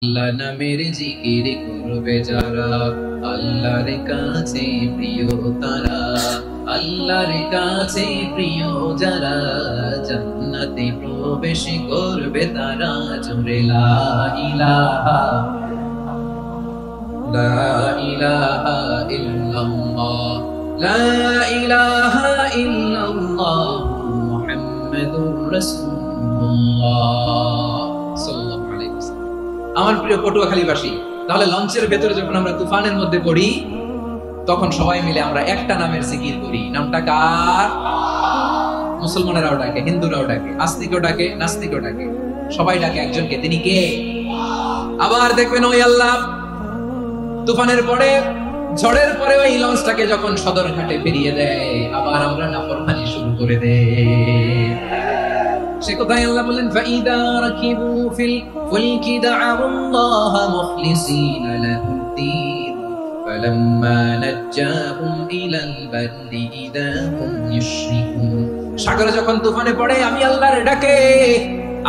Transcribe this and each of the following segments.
আল্লাহ নামের জিকির করবে যারা, আল্লাহর কাছে প্রিয় তারা। আল্লাহর কাছে প্রিয় যারা, জান্নাতে প্রবেশ করবে তারা। জোরে লা ইলাহা লা ইলাহা ইল্লাল্লাহ, লা ইলাহা ইল্লাল্লাহ মুহাম্মাদুর রাসূলুল্লাহ সাল্লাল্লাহু আলাইহি ওয়াসাল্লাম। আমার প্রিয় পটুয়াখালীবাসী, তাহলে লঞ্চের ভেতরে যখন আমরা তুফানের মধ্যে পড়ি, তখন সবাই মিলে আমরা একটা নামের জিকির করি। নামটা কার? মুসলমানেরাও ডাকে, হিন্দুরাও ডাকে, আস্তিকও ডাকে, নাস্তিকও ডাকে, সবাই ডাকে একজনকে। তিনি কে? আবার দেখবেন ওই আল্লাহ তুফানের পরে, ঝড়ের পরে ওই লঞ্চটাকে যখন সদরঘাটে ফিরিয়ে দেয়, আবার আমরা নাফরমানি শুরু করে দেই। সে কোথায় আল্লাহ বলেন, ফাইদা রাকিবু ফিল ফুলকি দা'আল্লাহ মুখলিসিনা লাহুদ্দীন ফালাম্মা নাজ্জাহুম ইলাল বাররি ইযা হুম ইউশরিকুন। সাগরে যখন তুফানে পড়ে আমি আল্লাহর ডাকে,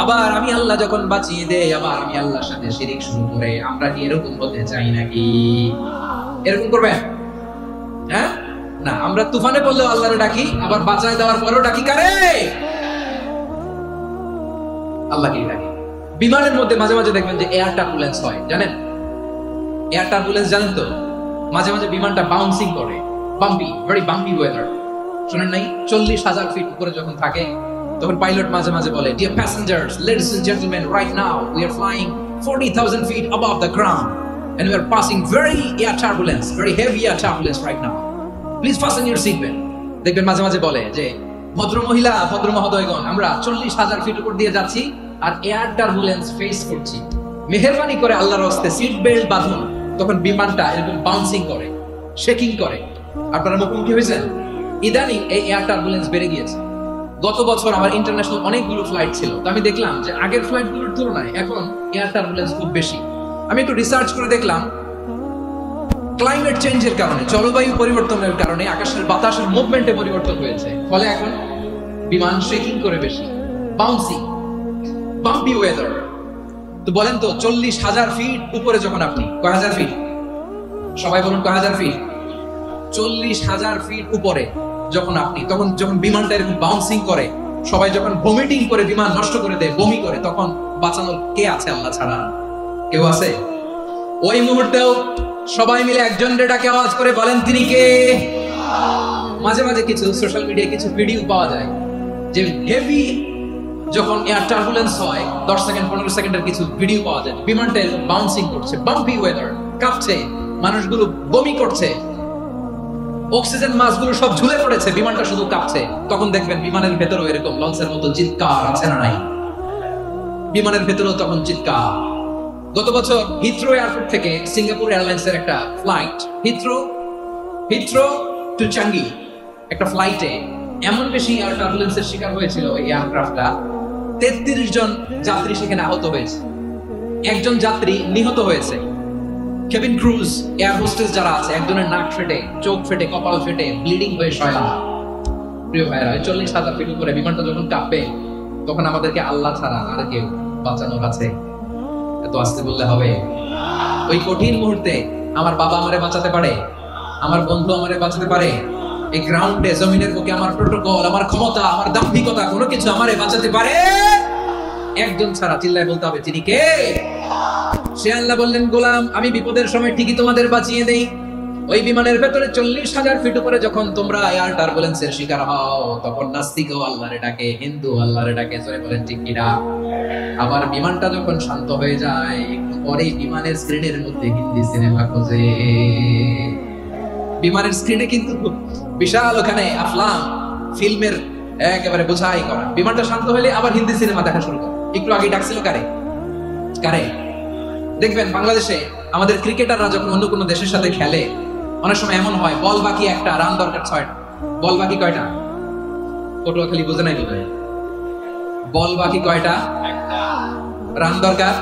আবার আমি আল্লাহ যখন বাঁচিয়ে দেই, আবার আমি আল্লাহর সাথে শিরিক শুরু করে। আমরা কি এরকম হতে চাই নাকি? এরকম করবেন? হ্যাঁ না, আমরা তুফানে পড়লেও আল্লাহর ডাকি, আবার বাঁচায় দেওয়ার পরেও ডাকি কারে? আল্লাহকেই ডাকি। বিমানের মধ্যে মাঝে মাঝে দেখবেন যে এয়ার টার্বুলেন্স হয়, জানেন? এয়ার টার্বুলেন্স জানেন তো? মাঝে মাঝে বিমানটা বাউন্সিং করে, বাম্পি, ভেরি বাম্পি ওয়েদার। শুনেন নাই? 40,000 ফিট উপরে যখন থাকে, তখন পাইলট মাঝে মাঝে বলে, dear passengers, ladies and gentleman, right now we are flying 40,000 feet above the ground and we are passing very air turbulence, very heavy air turbulence right now. Please fasten your seatbelt. দেখবেন মাঝে মাঝে বলে যে, ভদ্র মহিলা, ভদ্র মহোদয়গণ, আমরা 40,000 ফিট উপর দিয়ে যাচ্ছি আর এয়ার টার্বুলেন্স ফেস করছি, মেহেরবানি করে আল্লাহর হস্তে সিট বেল্ট বাঁধুন। তখন বিমানটা এরকম বাউন্সিং করে, শেকিং করে। আপনারা মুখোমুখি হয়েছেন? ইদানিং এই এয়ার টার্বুলেন্স বেড়ে গিয়েছে। গত বছর আমার ইন্টারন্যাশনাল অনেকগুলো ফ্লাইট ছিল, তো আমি দেখলাম যে আগের ফ্লাইটগুলোর তুলনায় এখন এয়ার টার্বুলেন্স খুব বেশি। আমি একটু রিসার্চ করে দেখলাম, ক্লাইমেট চেঞ্জের কারণে, জলবায়ু পরিবর্তনের কারণে আকাশের বাতাসের মুভমেন্টে পরিবর্তন হয়েছে, ফলে এখন বিমান শেকিং করে বেশি, বাউন্সিং, বাম্পি ওয়েদার। তো বলেন তো, 40,000 ফিট উপরে যখন আপনি, কয় হাজার ফিট? সবাই বলুন কয় হাজার ফিট? 40,000 ফিট উপরে যখন আপনি, তখন যখন বিমানটা এরকম বাউন্সিং করে, সবাই যখন ভমিটিং করে বিমান নষ্ট করে দেয়, বমি করে, তখন বাঁচানোর কে আছে আল্লাহ ছাড়া? কেউ আছে? ওই মুহূর্তেও সবাই মিলে একজন ডাকে আওয়াজ করে বলেন, তিনি কে? মাঝে মাঝে কিছু সোশ্যাল মিডিয়ায় কিছু ভিডিও পাওয়া যায় যে হেভি যখন এয়ার টার্বুলেন্স হয়, 10 সেকেন্ড 15 সেকেন্ডের কিছু ভিডিও পাওয়া যায়, বিমানটা বাউন্সিং করছে, বাম্পি ওয়েদার, কাঁপছে, মানুষগুলো বমি করছে, অক্সিজেন মাস্কগুলো সব ঝুলে পড়েছে, বিমানটা শুধু কাঁপছে। তখন দেখবেন বিমানের ভেতরেও এরকম লঞ্চের মতো চিৎকার আছে না নাই? বিমানের ভেতরেও তখন চিৎকার। গত বছর হিথ্রো এয়ারপোর্ট থেকে সিঙ্গাপুর এয়ারলাইন্সের একটা ফ্লাইট, হিথ্রো টু চাঙ্গি, একটা ফ্লাইটে এমন বেশি এয়ার টার্বুলেন্সের শিকার হয়েছিল এই এয়ারক্রাফটটা, 33 জন যাত্রী সেখানে আহত হয়েছে, একজন যাত্রী নিহত হয়েছে। কেবিন ক্রুজ, এয়ার হোস্টেস যারা আছে, একজনের নাক ফেটে, চোখ ফেটে, কপাল ফেটে, ব্লিডিং হয়ে শয়লা। প্রিয় ভাইরা, 40,000 ফিট উপরে বিমানটা যখন কাঁপবে, তখন আমাদেরকে আল্লাহ ছাড়া আর কেউ বাঁচানোর আছে? এত আস্তে বললে হবে? ওই কঠিন মুহূর্তে আমার বাবা আমারে বাঁচাতে পারে, আমার বন্ধু আমারে বাঁচাতে পারে, এই গ্রাউন্ডে, জমিনের বুকে আমার প্রোটোকল, আমার ক্ষমতা, আমার দাম্ভিকতা, কোনো কিছু আমারে বাঁচাতে পারে? একজন ছাড়া। চিল্লায় বলতে হবে, তিনি কে? সে আল্লাহ বললেন, গোলাম, আমি বিপদের সময় ঠিকই তোমাদের বাঁচিয়ে দেই। ওই বিমানের ভেতরে 40,000 ফিট উপরে যখন তোমরা এয়ার টার্বুলেন্সের শিকার হও, তখন নাস্তিকও আল্লাহরে ডাকে, হিন্দু আল্লাহরে ডাকে। জোরে বলেন ঠিক কিনা? আবার বিমানটা যখন শান্ত হয়ে যায়, একটু পরেই বিমানের স্ক্রিনের মধ্যে হিন্দি সিনেমা খোঁজে। বিমানের স্ক্রিনে কিন্তু বিশাল ওখানে আফলাম ফিল্মের একেবারে বোঝাই করা। বিমানটা শান্ত হলে আবার হিন্দি সিনেমা দেখা শুরু করে। একটু আগে ডাকছিল কারে? দেখবেন বাংলাদেশে আমাদের ক্রিকেটাররা যখন অন্য কোনো দেশের সাথে খেলে, অনেক সময় এমন হয়, বল বাকি একটা, রান দরকার 6টা। বল বাকি কয়টা? পটুয়াখালী বোঝে নাই বোধ হয়। বল বাকি কয়টা? রান দরকার।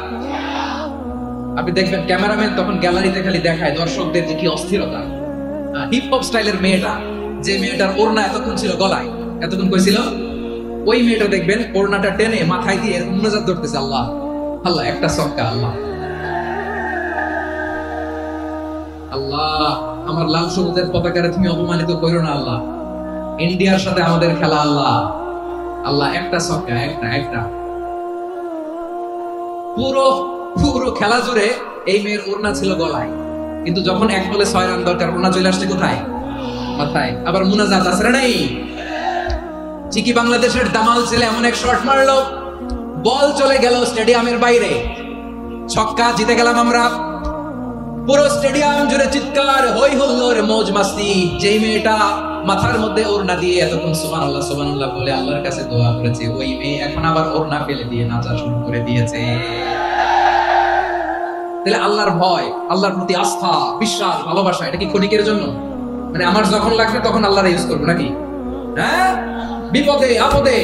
আপনি দেখবেন ক্যামেরাম্যান তখন গ্যালারিতে খালি দেখায় দর্শকদের যে কি অস্থিরতা। হিপ হপ স্টাইলের মেয়েটা, যে মেয়েটার ওড়না এতক্ষণ ছিল গলায়, এতক্ষণ কইছিল, ওই মেয়েটা দেখবেন ওড়নাটা টেনে মাথায় দিয়ে এরকম নজর ধরতেছে। আল্লাহ আল্লাহ, একটা ছক্কা, আল্লাহ আল্লাহ আমার লাল সবুজের পতাকারে তুমি অপমানিত করো না আল্লাহ। ইন্ডিয়ার সাথে আমাদের খেলা আল্লাহ, আল্লাহ একটা ছক্কা, একটা পুরো পুরো খেলা জুড়ে এই মেয়ের ওড়না ছিল গলায়, কিন্তু যখন 1 বলে 6 রান দরকার ওড়না চলে আসছে কোথায়? মাথায়। আবার মুনাজাত আছে না নাই? চিকি বাংলাদেশের দামাল ছেলে এমন এক শট মারলো, বল চলে গেল স্টেডিয়ামের বাইরে, ছক্কা, জিতে গেলাম আমরা। পুরো স্টেডিয়াম জুড়ে চিৎকার, হই হুল্লোড়, মৌজ মাস্তি। যেই মেয়েটা মাথার মধ্যে ওড়না দিয়ে এতক্ষণ সুবহানাল্লাহ সুবহানাল্লাহ বলে আল্লাহর কাছে দোয়া করেছে, ওই মেয়ে এখন আবার ওড়না ফেলে দিয়ে নাচা শুরু করে দিয়েছে। তাহলে আল্লাহর ভয়, আল্লাহর প্রতি আস্থা, বিশ্বাস, ভালোবাসা, এটা কি ক্ষণিকের জন্য? মানে আমার যখন লাগবে তখন আল্লাহর ইউজ করবো নাকি? হ্যাঁ, বিপদে আপদে,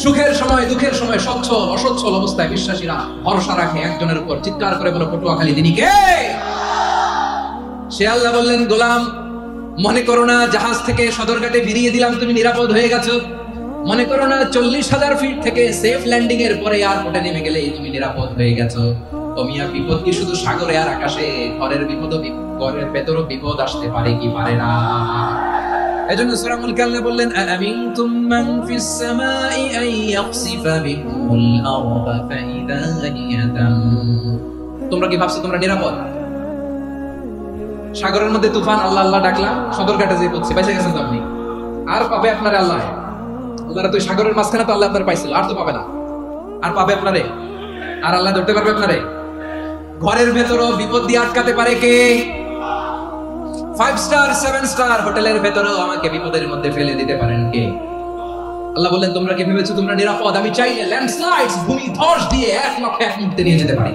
সুখের সময় দুঃখের সময়, সচ্ছল অসচ্ছল অবস্থায় বিশ্বাসীরা ভরসা রাখে একজনের উপর। চিৎকার করে বলো, পটুয়াখালী তিনি কে? সে আল্লাহ বললেন, গোলাম মনে করো না জাহাজ থেকে সদরঘাটে ভিড়িয়ে দিলাম তুমি নিরাপদ হয়ে গেছো। মনে করো না 40,000 ফিট থেকে সেফ ল্যান্ডিং এর পরে এয়ারপোর্টে নেমে গেলেই তুমি নিরাপদ হয়ে গেছো। ও মিয়া, বিপদ কি শুধু সাগরে আর আকাশে? ঘরের বিপদ, ঘরের ভেতরও বিপদ আসতে পারে কি পারে না? এজন্য সূরা মুলক আল্লাহ বললেন, আমিনতুম মান ফিস সামাই আন ইয়াখসিফা বিকুমুল আরদা ফাইদা হিয়া তামুর। তোমরা কি ভাবছো তোমরা নিরাপদ? সাগরের মধ্যে তুফান, আল্লাহ আল্লাহ ডাকলাম, সদরঘাটে যেয়ে পড়ছে, বেঁচে গেছেন তো আপনি। আর পাবে আপনারে আল্লাহ? আল্লাহরা তো সাগরের মাঝখানে তো আল্লাহ আপনার পাইছিল, আর তো পাবে না। আর পাবে আপনারে? আর আল্লাহ ধরতে পারবে আপনারে? ঘরের ভেতরও বিপদ দিয়ে আটকাতে পারে কে? 5 স্টার 7 স্টার হোটেলের ভেতরেও আমাকে বিপদের মধ্যে ফেলে দিতে পারেন কে? আল্লাহ বললেন, তোমরা কি ভেবেছো তোমরা নিরাপদ? আমি চাইলে ল্যান্ডস্লাইডস, ভূমি ধস দিয়ে 1 লক্ষ 1 মুহূর্তে নিয়ে যেতে পারি।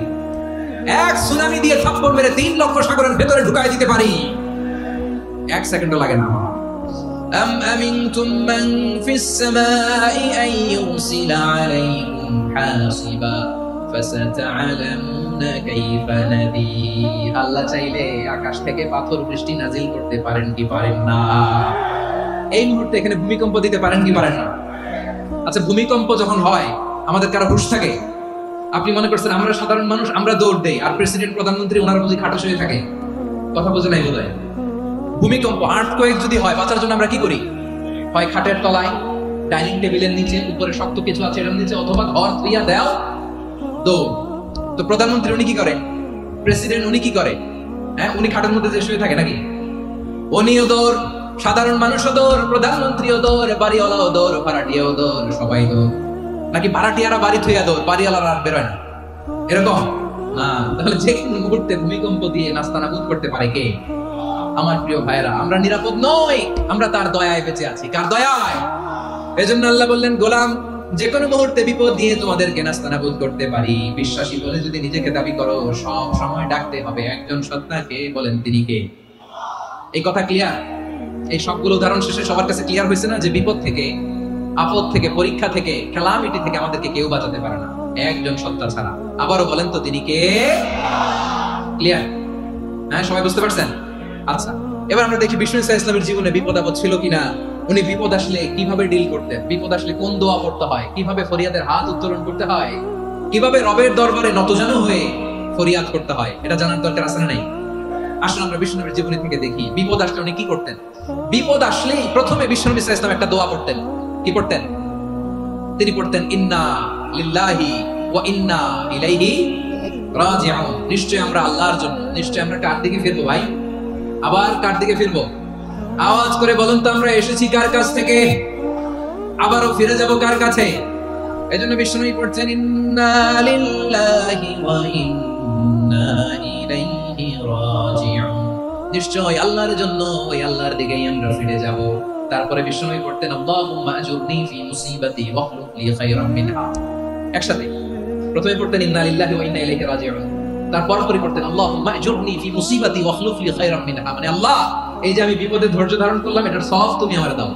এক সুনামি দিয়ে থাপ্পড় মেরে 3 লক্ষ সাগরের ভেতরে ঢুকাই দিতে পারি, 1 সেকেন্ডও লাগে না। আম আমিনতুম মান ফিস সামাই আন ইউরসিলা আলাইকুম হাসিবা ফাসাতা'লামুনা কাইফা নাদির। আল্লাহ চাইলে আকাশ থেকে পাথর বৃষ্টি নাজিল করতে পারেন কি পারেন না? এই মুহূর্তে এখানে ভূমিকম্প দিতে পারেন কি পারেন না? আচ্ছা, ভূমিকম্প যখন হয় আমাদের কারো হুঁশ থাকে? আপনি মনে করছেন আমরা সাধারণ মানুষ, আমরা দৌড় দেই, আর প্রেসিডেন্ট প্রধানমন্ত্রী ওনার বুঝি খাটো শুয়ে থাকে? কথা বোঝে নাই বোধহয়। ভূমিকম্প, আর্থকোয়েক যদি হয়, বাঁচার জন্য আমরা কি করি? হয় খাটের তলায়, ডাইনিং টেবিলের নিচে, উপরে শক্ত কিছু আছে এর নিচে, অথবা ঘর ধুইয়া দেও দৌড়। তো প্রধানমন্ত্রী উনি কি করে? প্রেসিডেন্ট উনি কি করে? হ্যাঁ, উনি খাটের মধ্যে যে শুয়ে থাকে নাকি? উনিও দৌড়, সাধারণ মানুষও দৌড়, প্রধানমন্ত্রীও দৌড়, বাড়িওয়ালাও দৌড়, ভাড়াটিয়াও দৌড়, সবাই দৌড়। নাকি ভাড়াটিয়ারা বাড়ি থইয়া দৌড়, বাড়িওয়ালারা আর বেরোয় না? এরকম না। তাহলে যে মুহূর্তে ভূমিকম্প দিয়ে নাস্তানাবুদ করতে পারে কে? আমার প্রিয় ভাইরা, আমরা নিরাপদ নই, আমরা তার দয়ায় বেঁচে আছি। কার দয়ায়? এজন্য আল্লাহ বললেন, গোলাম যে কোনো মুহূর্তে বিপদ দিয়ে তোমাদেরকে নাস্তানাবুদ করতে পারি। বিশ্বাসী বলে যদি নিজেকে দাবি করো, সব সময় ডাকতে হবে একজন সত্তাকে। বলেন তিনি কে? এই কথা ক্লিয়ার? এই সবগুলো উদাহরণ শেষে সবার কাছে ক্লিয়ার হয়েছে না যে বিপদ থেকে, আপদ থেকে, পরীক্ষা থেকে, ক্যালামিটি থেকে আমাদেরকে কেউ বাঁচাতে পারে না একজন সত্তা ছাড়া। আবারও বলেন তো তিনি কে? ক্লিয়ার? হ্যাঁ, সবাই বুঝতে পারছেন? আচ্ছা, এবার আমরা দেখি বিষ্ণু ইসা ইসলামের জীবনে বিপদ আপদ ছিল কিনা। উনি বিপদ আসলে কিভাবে ডিল করতেন, বিপদ আসলে কোন দোয়া পড়তে হয়, কিভাবে ফরিয়াদের হাত উত্তোলন করতে হয়, কিভাবে রবের দরবারে নতজানু হয়ে ফরিয়াদ করতে হয়, এটা জানার দরকার আছে না নাই? আসলে আমরা বিষ্ণুনবীর জীবনী থেকে দেখি বিপদ আসলে উনি কি করতেন। বিপদ আসলেই প্রথমে বিষ্ণু ইসা ইসলাম একটা দোয়া পড়তেন। কি পড়তেন? তিনি পড়তেন, ইন্না লিল্লাহি ওয়া ইন্না ইলাইহি রাজিউন। নিশ্চয় আমরা আল্লাহর জন্য, নিশ্চয় আমরা কার দিকে ফিরবো ভাই? আবার কার দিকে ফিরবো? আওয়াজ করে বলুন তো, আমরা এসেছি কার কাছ থেকে, আবারও ফিরে যাব কার কাছে? এজন্য বিষ্ণুই পড়ছেন, ইন্না লিল্লাহি ওয়া ইন্না ইলাইহি রাজিউন। নিশ্চয় আল্লাহর জন্য, ওই আল্লাহর দিকেই আমরা ফিরে যাব। তারপরে বিষ্ণুই পড়তেন, আল্লাহুম্মা আজুরনি ফি মুসিবাতি ওয়াখলুফ লি খায়রাম মিনহা। একসাথে প্রথমে পড়তেন ইন্না লিল্লাহি ওয়া ইন্না ইলাইহি রাজিউন, তারপর পরে পড়তেন আল্লাহুম্মা আজুরনি ফি মুসিবাতি ওয়াখলুফ লি খায়রাম মিনহা। মানে আল্লাহ, এই যে আমি বিপদে ধৈর্য ধারণ করলাম, এটার সওয়াব তুমি আমারে দাও,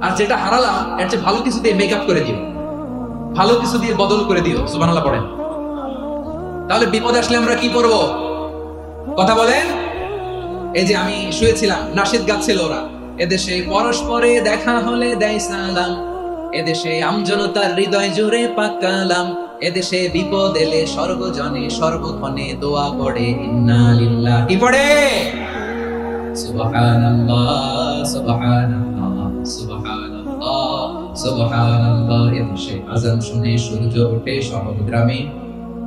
আর যেটা হারালাম এর চেয়ে ভালো কিছু দিয়ে মেকআপ করে দিও, ভালো কিছু দিয়ে বদল করে দিও। সুবহানাল্লাহ পড়েন। তাহলে বিপদ আসলে আমরা কি করব? কথা বলেন। এই যে আমি শুয়েছিলাম, নাশিদ গাচ্ছিল ওরা, এদেশে পরস্পরে দেখা হলে দেয় সালাম, এদেশে আমজনতার হৃদয় জুড়ে পাকালাম, এদেশে বিপদ এলে সর্বজনে সর্বক্ষণে দোয়া পড়ে ইন্না লিল্লাহি, কি পড়ে? সুবহানাল্লাহ সুবহানাল্লাহ সুবহানাল্লাহ সুবহানাল্লাহ। এদেশে আযান শুনে সূর্য ওঠে শহর গ্রামে,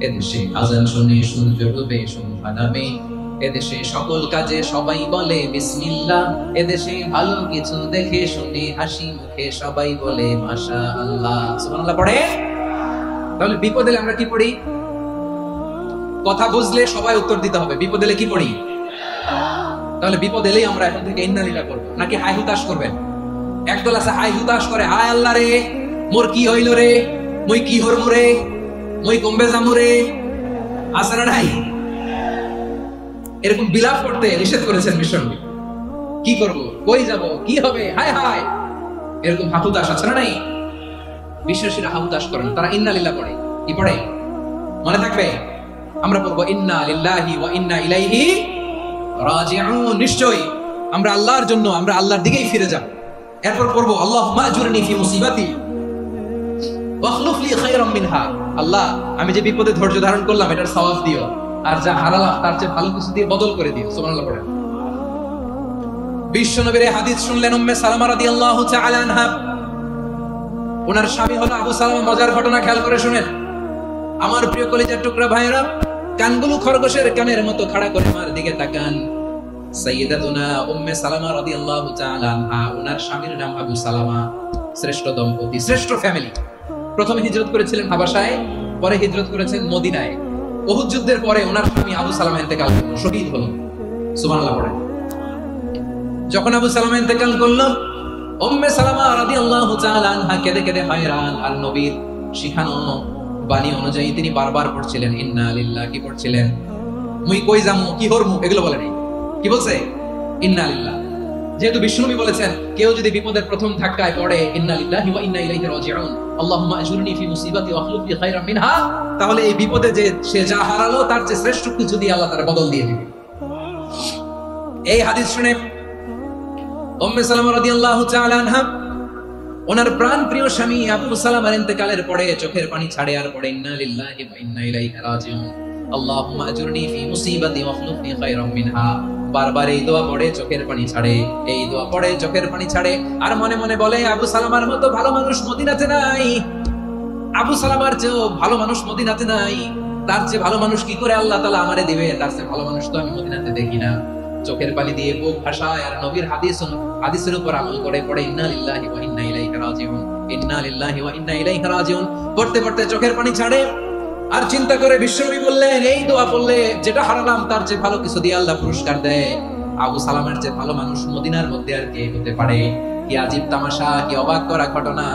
এদেশে আযান শুনে সূর্য ডুবে সন্ধ্যা নামে, এদেশে সকল কাজে সবাই বলে বিসমিল্লাহ, এদেশে ভালো কিছু দেখে শুনে হাসি মুখে সবাই বলে মাশাআল্লাহ। সুবহানাল্লাহ পড়ে। তাহলে বিপদ এলে আমরা কি পড়ি? কথা বুঝলে সবাই উত্তর দিতে হবে। বিপদ এলে কি পড়ি? তাহলে বিপদ এলেই আমরা এখন থেকে ইন্না লিল্লাহ করব, নাকি হাই হুতাশ করবেন? একদল আছে হাই হুতাশ করে, হায় আল্লাহ রে মোর কি হইল রে, মই কি হরমু রে, মই কমবে যামু রে, আছে না নাই? এরকম বিলাপ করতে নিষেধ করেছেন বিশ্বনবী। কি করব, কই যাব, কি হবে, হায় হায়, এরকম হাহুতাশ আছে না নাই? বিশ্বাসীরা হাহুতাশ করেন, তারা ইন্না লিল্লাহ পড়ে। কি পড়ে মনে থাকবে? আমরা পড়বো ইন্না লিল্লাহি ওয়া ইন্না ইলাইহি রাজিউন। নিশ্চয়ই আমরা আল্লাহর জন্য, আমরা আল্লাহর দিকেই ফিরে যাব। এরপর পড়বো আল্লাহুম্মা আজুরনি ফি মুসিবাতি ওয়াখলুফ লি খায়রাম মিনহা। আল্লাহ, আমি যে বিপদে ধৈর্য ধারণ করলাম এটার সওয়াব দিও, আর যা হারালাম তার চেয়ে ভালো কিছু দিয়ে বদল করে দিও। সুবহানাল্লাহ পড়েন। বিশ্বনবীর এই হাদিস শুনলেন উম্মে সালামা রাদিয়াল্লাহু তাআলা আনহা। ওনার স্বামী হলো আবু সালামা। মজার ঘটনা খেয়াল করে শুনেন আমার প্রিয় কলিজার টুকরা ভাইরা। কানগুলো খরগোশের কানের মতো খাড়া করে আমার দিকে তাকান। সাইয়্যিদাতুনা উম্মে সালামা রাদিয়াল্লাহু তাআলা আনহা, ওনার স্বামীর নাম আবু সালামা। শ্রেষ্ঠ দম্পতি, শ্রেষ্ঠ ফ্যামিলি। প্রথমে হিজরত করেছিলেন হাবাসায়, পরে হিজরত করেছেন মদিনায়। উহুদ যুদ্ধের পরে ওনার স্বামী আবু সালামা ইন্তেকাল করলেন, শহীদ হলেন। সুবহানাল্লাহ পড়েন। যখন আবু সালামা ইন্তেকাল করলেন, উম্মে সালামা রাদিয়াল্লাহু তাআলা আনহা কেঁদে কেঁদে হয়রান। আর নবীর শিখানো বাণী অনুযায়ী তিনি বারবার পড়ছিলেন ইন্না লিল্লাহ। কি পড়ছিলেন? মুই কই যামু, কি হরমু, এগুলো বলেনি। কি বলছে? ইন্না লিল্লাহ। যেহেতু বিশ্বনবী বলেছেন কেউ যদি বিপদের প্রথম ধাক্কায় পড়ে ইন্না লিল্লাহি ওয়া ইন্না ইলাইহি রাজিউন, আল্লাহুম্মা আজুরনি ফি মুসিবাতি ওয়া আখলুফ লি খায়রাম মিনহা, তাহলে এই বিপদে যে সে যা হারালো তার চেয়ে শ্রেষ্ঠ কিছু দিয়ে আল্লাহ তার বদল দিয়ে দিবে। এই হাদিস শুনে উম্মে সালামা রাদিয়াল্লাহু তাআলা আনহা ওনার প্রাণ প্রিয় স্বামী আবু সালামার ইন্তেকালের পরে চোখের পানি ছাড়ে আর পড়ে ইন্না লিল্লাহি ওয়া ইন্না ইলাইহি রাজিউন, আল্লাহুম্মা আজুরনি ফি মুসিবাতি ওয়া আখলুফ লি খায়রাম মিনহা। বারবার এই দোয়া পড়ে চোখের পানি ছাড়ে, এই দোয়া পড়ে চোখের পানি ছাড়ে, আর মনে মনে বলে আবু সালামার মতো ভালো মানুষ মদিনাতে নাই, আবু সালামার চেয়েও ভালো মানুষ মদিনাতে নাই, তার চেয়ে ভালো মানুষ কি করে আল্লাহ তাআলা আমারে দিবে, তার চেয়ে ভালো মানুষ তো আমি মদিনাতে দেখি না। চোখের পানি দিয়ে বুক ভাসায় আর নবীর হাদিসের উপর আমল করে পড়ে ইন্না লিল্লাহি ওয়া ইন্না ইলাইহি রাজিউন, ইন্না লিল্লাহি ওয়া ইন্না ইলাইহি রাজিউন। পড়তে পড়তে চোখের পানি ছাড়ে আর চিন্তা করে বিশ্বনবী বললেন এই দোয়া পড়লে যেটা হারালাম তার চেয়ে ভালো কিছু দিয়ে আল্লাহ পুরস্কার দেয়। আবু সালামের যে ভালো মানুষ মদিনার মধ্যে আর কে হতে পারে? কি আজীব তামাশা, কি অবাক করা ঘটনা।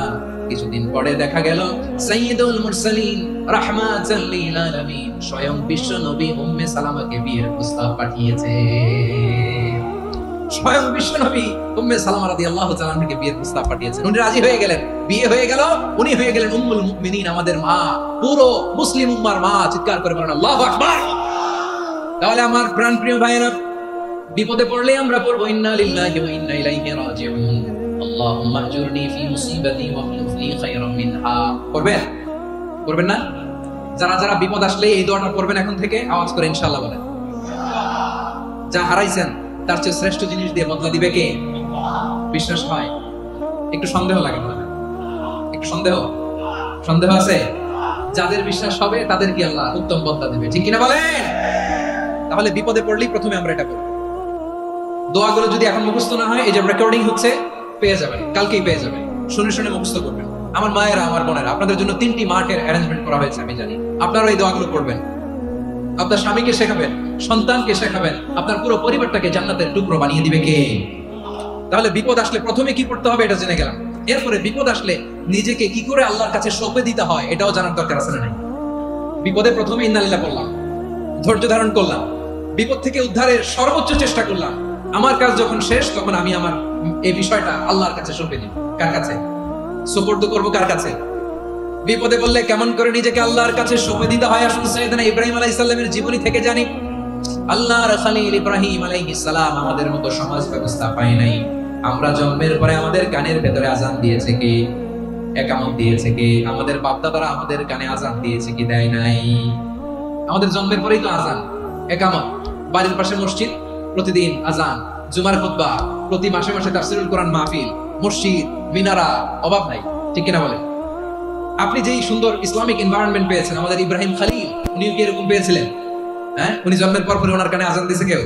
কিছুদিন পরে দেখা গেল সাইয়্যিদুল মুরসালিন রাহমাতাল লিল আলামিন স্বয়ং বিশ্বনবী উম্মে সালামাকে বিয়ের প্রস্তাব পাঠিয়েছে। স্বয়ং বিশ্বনবী উম্মে সালামা রাদিয়াল্লাহু তাআলা আনহাকে বিয়ের প্রস্তাব পাঠিয়েছেন। উনি রাজি হয়ে গেলেন, বিয়ে হয়ে গেল, উনি হয়ে গেলেন উম্মুল মুমিনিন, আমাদের মা, পুরো মুসলিম উম্মার মা। চিৎকার করে বলেন আল্লাহু আকবার। তাহলে আমার প্রাণপ্রিয় ভাইয়েরা, বিপদে পড়লে আমরা পড়বো ইন্না লিল্লাহি ওয়া ইন্না ইলাইহি রাজিউন, আল্লাহুম্মা আজুরনি ফি মুসিবাতি ওয়া আখলুফ লি খায়রাম মিনহা। পড়বেন? পড়বেন না? যারা যারা বিপদ আসলে এই দোয়াটা পড়বেন এখন থেকে আওয়াজ করে ইনশাআল্লাহ বলেন। যা হারাইছেন তার চেয়ে শ্রেষ্ঠ জিনিস দিয়ে বদলা দিবে কে? বিশ্বাস হয়? একটু সন্দেহ লাগে না? একটু সন্দেহ আছে? যাদের বিশ্বাস হবে তাদের কি আল্লাহ উত্তম বদলা দিবে, ঠিক কিনা বলেন? তাহলে বিপদে পড়লেই প্রথমে আমরা এটা করব। দোয়াগুলো যদি এখন মুখস্থ না হয়, এই যে রেকর্ডিং হচ্ছে, পেয়ে যাবেন, কালকেই পেয়ে যাবেন। শুনে শুনে মুখস্থ করবেন। আমার মায়েরা, আমার বোনেরা, আপনাদের জন্য 3টি মার্কের অ্যারেঞ্জমেন্ট করা হয়েছে, আমি জানি। আপনারা এই দোয়াগুলো পড়বেন, আপনার স্বামীকে শেখাবেন, সন্তানকে শেখাবেন, আপনার পুরো পরিবারটাকে জান্নাতের টুকরো বানিয়ে দিবে কে? তাহলে বিপদ আসলে প্রথমে কি করতে হবে এটা জেনে গেলাম। এরপরে বিপদ আসলে নিজেকে কি করে আল্লাহর কাছে সঁপে দিতে হয় এটাও জানার দরকার আছে না নাই? বিপদে প্রথমে ইন্না লিল্লাহ বললাম, ধৈর্য ধারণ করলাম, বিপদ থেকে উদ্ধারের সর্বোচ্চ চেষ্টা করলাম। আমার কাজ যখন শেষ তখন আমি আমার এই বিষয়টা আল্লাহর কাছে সঁপে দিব। কার কাছে সুপর্দ করব? কার কাছে? বিপদে বললে কেমন করে নিজেকে আল্লাহর কাছে সঁপে দিতে হয় আসলে সাইয়েদনা ইব্রাহিম আলাইহিস সালামের জীবনী থেকে জানি। আল্লাহর খলিল ইব্রাহিম আলাইহিস সালাম আমাদের মতো সমাজ ব্যবস্থা পায় নাই। আমরা জন্মের পরে আমাদের কানের ভেতরে আযান দিয়েছে কে? একামত দিয়েছে কে? আমাদের বাপ-দাদারা আমাদের কানে আযান দিয়েছে কি দেয় নাই? আমাদের জন্মের পরেই তো আযান, একামত, বাড়ির পাশে মসজিদ, প্রতিদিন আযান, জুমার খুতবা, প্রতি মাসে মাসে তাফসীরুল কোরআন মাহফিল, মসজিদ, মিনারা, অভাব নাই। ঠিক কিনা বলেন? আপনি যেই সুন্দর ইসলামিক এনভায়রনমেন্ট পেয়েছেন, আমাদের ইব্রাহিম খলিল উনি কি এরকম পেয়েছিলেন? হ্যাঁ, উনি জন্মের পর পরে ওনার কানে আযান দিয়েছে কেউ?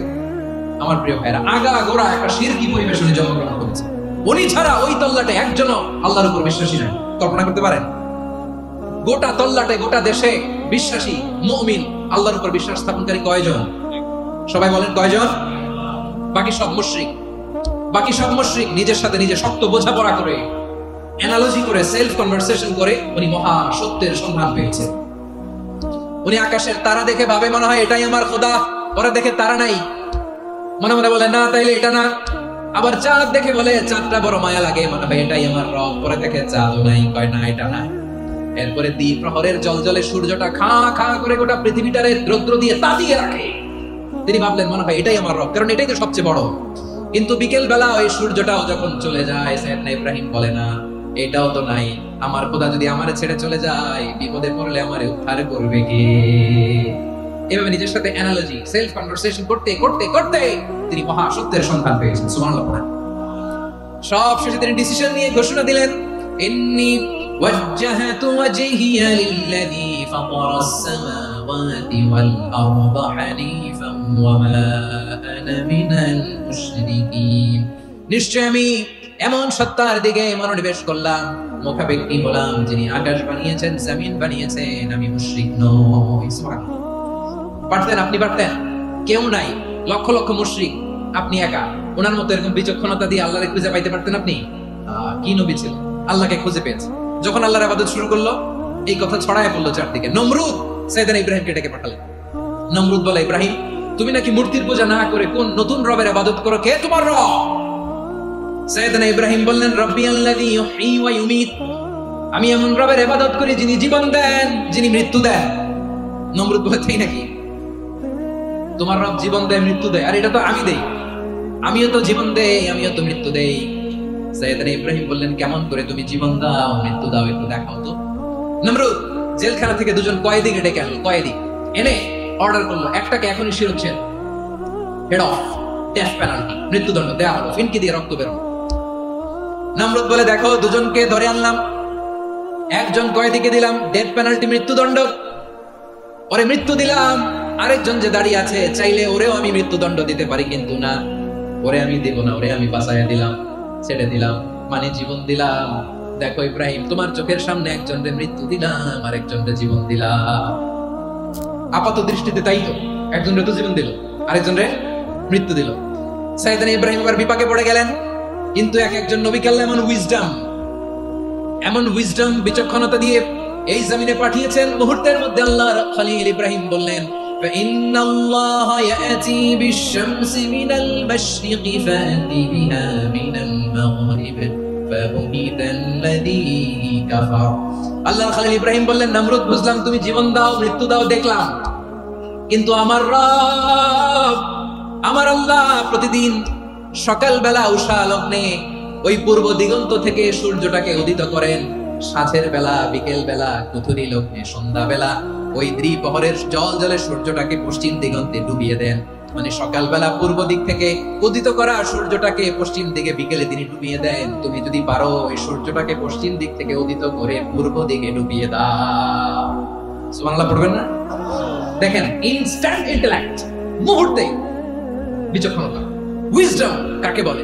আমার প্রিয় ভাইরা, আগাগোড়া একটা শিরকি পরিবেশ উনি জন্মগ্রহণ করেছে। উনি ছাড়া ওই তল্লাটে একজনও আল্লাহর উপর বিশ্বাসী নাই। কল্পনা করতে পারেন? গোটা তল্লাটে, গোটা দেশে বিশ্বাসী মুমিন, আল্লাহর উপর বিশ্বাস স্থাপনকারী কয়জন? সবাই বলেন কয়জন? বাকি সব মুশরিক। বাকি সব মুশরিক নিজের সাথে নিজে শক্ত বোঝাপড়া করে, অ্যানালজি করে, সেলফ কনভারসেশন করে উনি মহা সত্যের সন্ধান পেয়েছেন। উনি আকাশের তারা দেখে ভাবে মনে হয় এটাই আমার খোদা, পরে দেখে তারা নাই, মনে মনে বলে না তাইলে এটা না। আবার চাঁদ দেখে বলে চাঁদটা বড় মায়া লাগে, মনে হয় এটাই আমার রব, পরে দেখে চাঁদও নাই, কয় না এটা না। এরপরে দ্বীপ প্রহরের জলজলে সূর্যটা খা খা করে গোটা পৃথিবীটারে রৌদ্র দিয়ে তাতিয়ে রাখে। তিনি ভাবলেন মনে হয় এটাই আমার রব, কারণ এটাই তো সবচেয়ে বড়। কিন্তু বিকেল বেলা ওই সূর্যটাও যখন চলে যায়, সাইয়েদনা ইব্রাহিম বলে না এটাও তো নাই, আমার খোদা যদি আমারে ছেড়ে চলে যায়, বিপদে পড়লে আমারে উদ্ধার করবে কে? এভাবে নিজের সাথে অ্যানালজি, সেলফ কনভারসেশন করতে করতে করতে তিনি মহা সত্যের সন্ধান পেয়েছেন। সুবহানাল্লাহ। সব শেষে তিনি ডিসিশন নিয়ে ঘোষণা দিলেন, ইন্নী ওয়াজ্জাহতু ওয়াজহিয়া লিল্লাযী ফাতারাস সামাওয়াতি ওয়াল আরদা হানিফান ওয়া মা আনা মিনাল মুশরিকিন। নিশ্চয় আমি এমন সত্তার দিকে মনোনিবেশ করলাম, মুখাপেক্ষী হলাম, যিনি আকাশ বানিয়েছেন, জমিন বানিয়েছেন, আমি মুশরিক নই। সুবহানাল্লাহ। পারতেন? আপনি পারতেন? কেউ নাই, লক্ষ লক্ষ মুশরিক, আপনি একা। ওনার মতো এরকম বিচক্ষণতা দিয়ে আল্লাহরে খুঁজে পাইতে পারতেন আপনি? কি নবী ছিল, আল্লাহকে খুঁজে পেয়েছে। যখন আল্লাহর ইবাদত শুরু করলো, এই কথা ছড়ায় পড়লো চারদিকে। নমরুদ সাইয়েদনা ইব্রাহিমকে ডেকে পাঠালেন। নমরুদ বলে, ইব্রাহিম তুমি নাকি মূর্তির পূজা না করে কোন নতুন রবের ইবাদত করো, কে তোমার রব? সাইয়েদনা ইব্রাহিম বললেন, রব্বি আল্লাযী ইউহয়ী ওয়া ইউমীত, আমি এমন রবের ইবাদত করি যিনি জীবন দেন, যিনি মৃত্যু দেন। নমরুদ বলে, তাই নাকি? তোমার রব জীবন দেয়, মৃত্যু দেয়, আর এটা তো আমি দেই, আমিও তো জীবন দেই, আমিও তো মৃত্যু দেই। সাইয়েদনা ইব্রাহিম বললেন, কেমন করে তুমি জীবন দাও, মৃত্যু দাও, একটু দেখাও তো। নমরুদ জেলখানা থেকে দুজন কয়েদিকে ডেকে আনলো, কয়েদি এনে অর্ডার করলো, একটাকে এখনই শিরোচ্ছেদ, হেড অফ, ডেথ পেনাল্টি, মৃত্যুদণ্ড দেয়া হলো, ফিনকি দিয়ে রক্ত বেরোনো। নমরুদ বলে, দেখো দুজনকে ধরে আনলাম, একজন কয়েদিকে দিলাম ডেথ পেনাল্টি, মৃত্যুদণ্ড, ওরে মৃত্যু দিলাম। আরেকজন যে দাঁড়িয়ে আছে, চাইলে ওরেও আমি মৃত্যুদণ্ড দিতে পারি, কিন্তু না, ওরে আমি দেব না, ওরে আমি বাঁচাইয়া দিলাম, ছেড়ে দিলাম, মানে জীবন দিলাম। দেখো ইব্রাহিম, তোমার চোখের সামনে একজনকে মৃত্যু দিলাম, আরেকজনকে জীবন দিলাম। আপাত দৃষ্টিতে তাই তো, একজনকে তো জীবন দিল, আরেকজনকে মৃত্যু দিল। সাইয়েদনা ইব্রাহিম আবার বিপাকে পড়ে গেলেন। কিন্তু এক একজন নবীকে আল্লাহ এমন উইজডম, বিচক্ষণতা দিয়ে এই জমিনে পাঠিয়েছেন। মুহূর্তের মধ্যে আল্লাহর খলিল ইব্রাহিম বললেন, فإن الله يأتي بالشمس من المشرق فأتي بها من المغرب فبهت الذي كفر। আল্লাহর খলিল ইব্রাহিম বললেন, নমরুদ বুঝলাম তুমি জীবন দাও, মৃত্যু দাও, দেখলাম, কিন্তু আমার রব, আমার আল্লাহ প্রতিদিন সকালবেলা উষা লগ্নে ওই পূর্ব দিগন্ত থেকে সূর্যটাকে উদিত করেন, সাঁঝের বেলা, বিকেল বেলা, কুথুরি লগ্নে, সন্ধ্যা বেলা ওই দ্বিপ্রহরের জল জলে সূর্যটাকে পশ্চিম দিগন্তে ডুবিয়ে দেন। মানে সকালবেলা পূর্ব দিক থেকে উদিত করা সূর্যটাকে পশ্চিম দিকে বিকেলে তিনি ডুবিয়ে দেন। তুমি যদি পারো ওই সূর্যটাকে পশ্চিম দিক থেকে উদিত করে পূর্ব দিকে ডুবিয়ে দাও। সুবহানাল্লাহ পড়বেন না? দেখেন, ইনস্ট্যান্ট ইন্টেলেক্ট, মুহূর্তে বিচক্ষণতা, উইজডম কাকে বলে?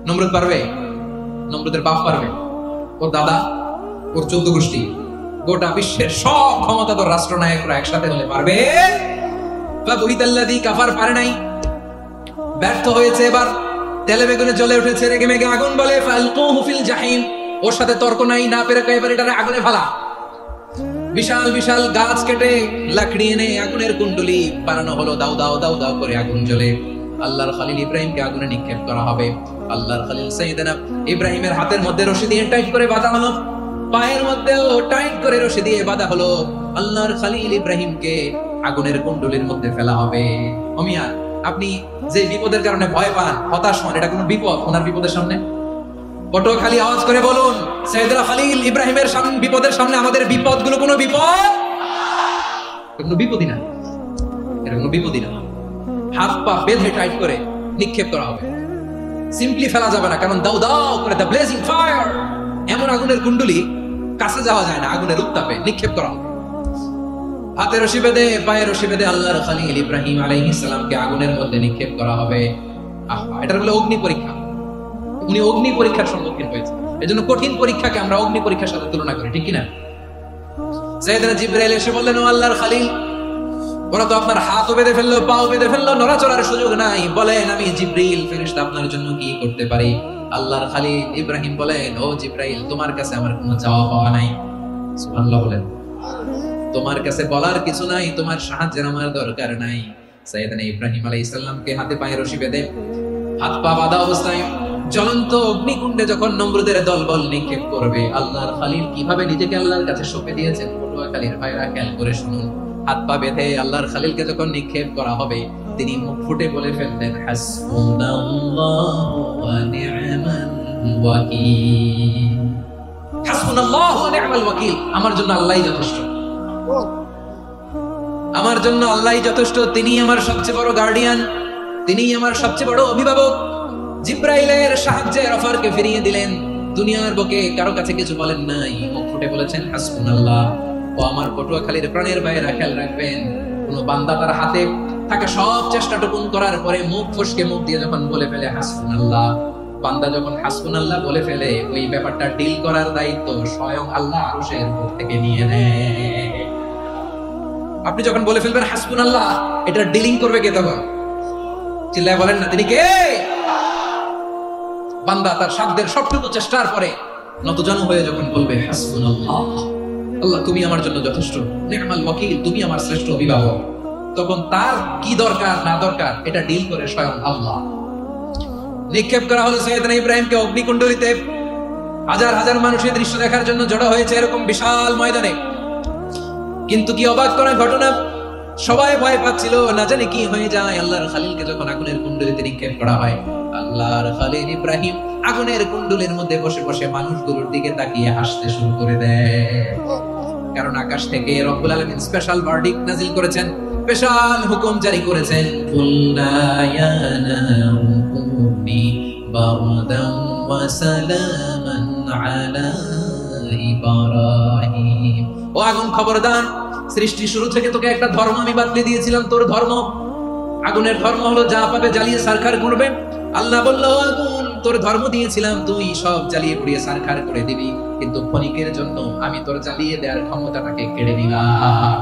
নমরুদ পারবে? নমরুদের বাপ পারবে? ওর দাদা, ওর 14 গোষ্ঠী, গোটা বিশ্বের সব ক্ষমতাধর রাষ্ট্রনায়করা একসাথে হলে পারবে? ফাবুহিতাল্লাযী কাফার পারে নাই, ব্যর্থ হয়েছে। এবার তেলে বেগুনে জ্বলে উঠেছে, রেগে মেগে আগুন বলে, ফালকুহু ফিল জাহিম, ওর সাথে তর্ক নাই, না পেরে এবার এটারে আগুনে ফেলা। বিশাল বিশাল গাছ কেটে লাকড়ি এনে আগুনের কুণ্ডলি বানানো হলো, দাও দাও দাও দাও করে আগুন জ্বলে। আল্লাহর খলিল ইব্রাহিমকে আগুনে নিক্ষেপ করা হবে। আল্লাহর খলিল সাইয়েদনা ইব্রাহিমের হাতের মধ্যে রশি দিয়ে টাইট করে বাঁধা হলো, পায়ের মধ্যেও টাইট করে রশি দিয়ে বাঁধা হলো। আল্লাহর খলিল ইব্রাহিমকে আগুনের কুণ্ডলীর মধ্যে ফেলা হবে। ওমিয়া, আপনি যে বিপদের কারণে ভয় পান, হতাশ হন, এটা কোনো বিপদ ওনার বিপদের সামনে? পটুয়াখালী আওয়াজ করে বলুন, সাইয়েদনা খলিল ইব্রাহিমের সামনে বিপদের সামনে আমাদের বিপদগুলো কোনো বিপদ? কোনো বিপদই না, এটা কোনো বিপদই না। হাত পা বেঁধে টাইট করে নিক্ষেপ করা হবে, সিম্পলি ফেলা যাবে না, কারণ দাও দাও করে দ্য ব্লেজিং ফায়ার, এমন আগুনের কুণ্ডলি কাছে যাওয়া যায় না, আগুনের উত্তাপে নিক্ষেপ করা হবে। হাতে রশি বেঁধে পায়ে রশি বেঁধে আল্লাহর খলিল ইব্রাহিম আলাইহিস সালামকে আগুনের মধ্যে নিক্ষেপ করা হবে। এটার বলে অগ্নি পরীক্ষা। উনি অগ্নি পরীক্ষার সম্মুখীন হয়েছে, এজন্য কঠিন পরীক্ষাকে আমরা অগ্নি পরীক্ষার সাথে তুলনা করি, ঠিক কিনা? সাইয়েদনা জিবরাইল এসে বললেন, ও আল্লাহর খলিল, ওরা তো আপনার হাতও বেঁধে ফেললো, পাও বেঁধে ফেললো, নড়াচড়ার সুযোগ নাই, বলেন আমি জিবরিল ফেরেশতা আপনার জন্য কি করতে পারি? আল্লাহর খলিল ইব্রাহিম বলেন, ও জিবরাইল, তোমার কাছে আমার কোনো চাওয়া পাওয়া নাই। সুবহানাল্লাহ বলেন, তোমার কাছে বলার কিছু নাই, তোমার সাহায্যের আমার দরকার নাই। সাইয়েদনা ইব্রাহিম আলাইহিস সালামকে হাতে পায়ে রশি বেঁধে হাত পা বাঁধা অবস্থায় জ্বলন্ত অগ্নিকুণ্ডে যখন নমরুদের দলবল নিক্ষেপ করবে, আল্লাহর খলিল কিভাবে নিজেকে আল্লাহর কাছে সঁপে দিয়েছেন, পটুয়াখালীর ভাইরা খেয়াল করে শুনুন। হাত পা বেঁধে আল্লাহর খলিলকে যখন নিক্ষেপ করা হবে, তিনি মুখ ফুটে বলে ফেললেন, হাসবুনাল্লাহু ওয়া নি'মাল ওয়াকিল। হাসবুনাল্লাহু ওয়া নি'মাল ওয়াকিল, আমার জন্য আল্লাহই যথেষ্ট, আমার জন্য আল্লাহই যথেষ্ট, তিনি আমার সবচেয়ে বড় গার্ডিয়ান, তিনি আমার সবচেয়ে বড় অভিভাবক। জিব্রাইলের সাহায্যের অফারকে ফিরিয়ে দিলেন, দুনিয়ার বুকে কারো কাছে কিছু বলেন নাই, মুখ ফুটে বলেছেন হাসবুনাল্লাহ। ও আমার পটুয়াখালীর প্রাণের ভাইয়েরা খেয়াল রাখবেন, কোন বান্দা তার হাতে থাকা সব চেষ্টাটুকুন করার পরে মুখ ফসকে মুখ দিয়ে যখন বলে ফেলে হাসবুনাল্লাহ, বান্দা যখন হাসবুনাল্লাহ বলে ফেলে, ওই ব্যাপারটা ডিল করার দায়িত্ব স্বয়ং আল্লাহ আরশের উপর থেকে নিয়ে নেয়। আপনি যখন বলে ফেলবেন হাসবুনাল্লাহ, এটা ডিলিং করবে কে তখন? চিল্লায় বলেন না, তিনি কে? বান্দা তার সাধ্যের সবটুকু চেষ্টার পরে নতজানু হয়ে যখন বলবে হাসবুনাল্লাহ, আল্লাহ তুমি আমার জন্য যথেষ্ট, নি'মাল ওয়াকিল, তুমি আমার শ্রেষ্ঠ অভিভাবক, তখন তার কি দরকার না দরকার এটা ডিল করে স্বয়ং আল্লাহ। নিক্ষেপ করা হলো সাইয়েদনা ইব্রাহিমকে অগ্নিকুণ্ডলিতে। হাজার হাজার মানুষ এই দৃশ্য দেখার জন্য জড়ো হয়েছে এরকম বিশাল ময়দানে। কিন্তু কি অবাক করা ঘটনা, সবাই ভয় পাচ্ছিল, না জানি কি হয়ে যায়। আল্লাহর খলিলকে যখন আগুনের কুণ্ডলিতে নিক্ষেপ করা হয়, আল্লাহর খলিল ইব্রাহিম আগুনের কুণ্ডলের মধ্যে বসে বসে মানুষগুলোর দিকে তাকিয়ে হাসতে শুরু করে দেয়। কারণ আকাশ থেকে রব্বুল আলামিন স্পেশাল ভার্ডিক্ট নাজিল করেছেন, স্পেশাল হুকুম জারি করেছেন, কুলনা ইয়া নারু কুনি বারদান ওয়া সালামান আলা ইব্রাহিম। ও আগুন খবরদার, সৃষ্টি শুরু থেকে তোকে একটা ধর্ম আমি বাতলে দিয়েছিলাম, তোর ধর্ম আগুনের ধর্ম হলো যা পাবে জ্বালিয়ে সারখার করবে। আল্লাহ বলল, আগুন তোর ধর্ম দিয়েছিলাম, তুই সব জ্বালিয়ে পুড়িয়ে সারখার করে দিবি, কিন্তু ক্ষণিকের জন্য আমি তোর জ্বালিয়ে দেওয়ার ক্ষমতাটাকে কেড়ে নিলাম,